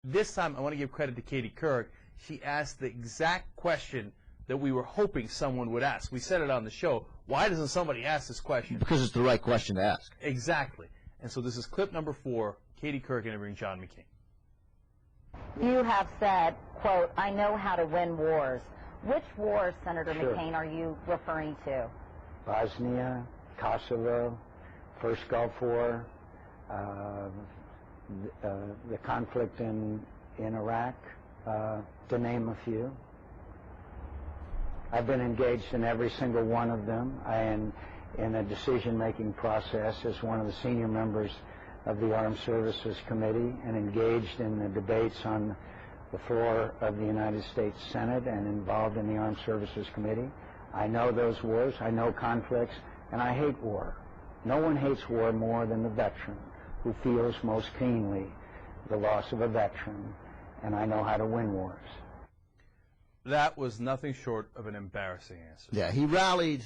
This time, I want to give credit to Katie Kirk. She asked the exact question that we were hoping someone would ask. We said it on the show. Why doesn't somebody ask this question? Because it's the right question to ask. Exactly. And so this is clip number 4, Katie Kirk interviewing John McCain. You have said, quote, I know how to win wars. Which wars, Senator McCain, are you referring to? Bosnia, Kosovo, First Gulf War, the conflict in Iraq, to name a few. I've been engaged in every single one of them. I am in a decision-making process as one of the senior members of the Armed Services Committee and engaged in the debates on the floor of the United States Senate and involved in the Armed Services Committee. I know those wars, I know conflicts, and I hate war. No one hates war more than the veteran who feels most keenly the loss of a veteran, and I know how to win wars. That was nothing short of an embarrassing answer. Yeah, he rallied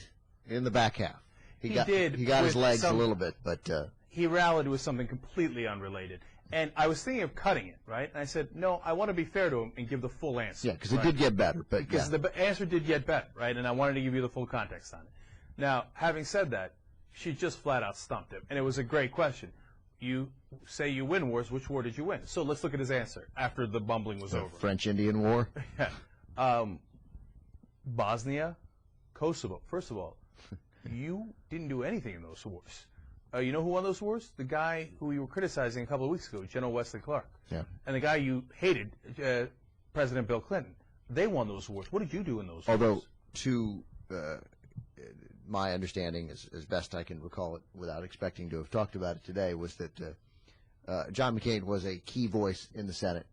in the back half. He got his legs a little bit, but... He rallied with something completely unrelated. And I was thinking of cutting it, right? And I said, no, I want to be fair to him and give the full answer. Yeah, because it did get better. But because the answer did get better, right? And I wanted to give you the full context on it. Now, having said that, she just flat out stumped him. And it was a great question. You say you win wars. Which war did you win? So let's look at his answer after the bumbling was over. French-Indian War? Yeah. Bosnia, Kosovo. First of all, you didn't do anything in those wars. You know who won those wars? The guy who you were criticizing a couple of weeks ago, General Wesley Clark. Yeah. And the guy you hated, President Bill Clinton. They won those wars. What did you do in those wars? Although, to my understanding, as best I can recall it without expecting to have talked about it today, was that John McCain was a key voice in the Senate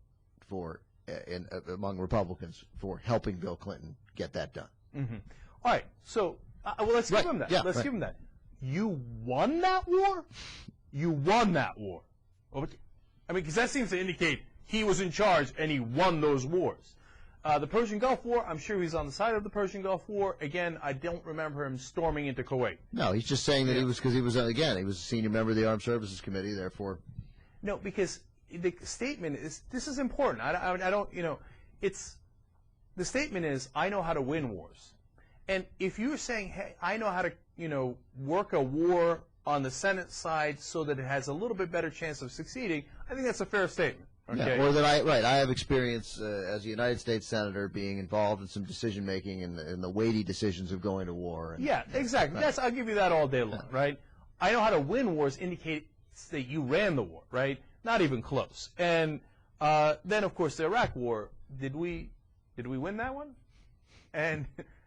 among Republicans for helping Bill Clinton get that done. Mm-hmm. All right. So, well, let's give him that. Yeah, let's give him that. You won that war? You won that war. I mean, because that seems to indicate he was in charge and he won those wars. The Persian Gulf War, I'm sure he's on the side of the Persian Gulf War. Again, I don't remember him storming into Kuwait. No, he's just saying that he was, because he was, again, he was a senior member of the Armed Services Committee, therefore. No, because the statement is, this is important. I don't, you know, it's, the statement is, I know how to win wars. And if you're saying, hey, I know how to, you know, work a war on the Senate side so that it has a little bit better chance of succeeding, I think that's a fair statement. Okay? Yeah, or that I have experience as a United States Senator being involved in some decision-making in the weighty decisions of going to war. And, yeah, exactly. Right. I'll give you that all day long, right? I know how to win wars indicates that you ran the war, right? Not even close. And then, of course, the Iraq War, did we win that one? And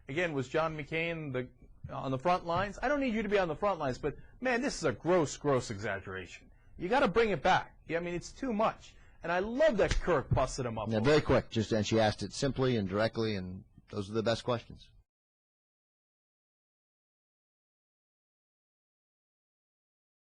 again, was John McCain on the front lines? I don't need you to be on the front lines, but, man, this is a gross, gross exaggeration. You got to bring it back. I mean, it's too much. And I love that Kirk busted him up. Yeah, very quick. And she asked it simply and directly, and those are the best questions.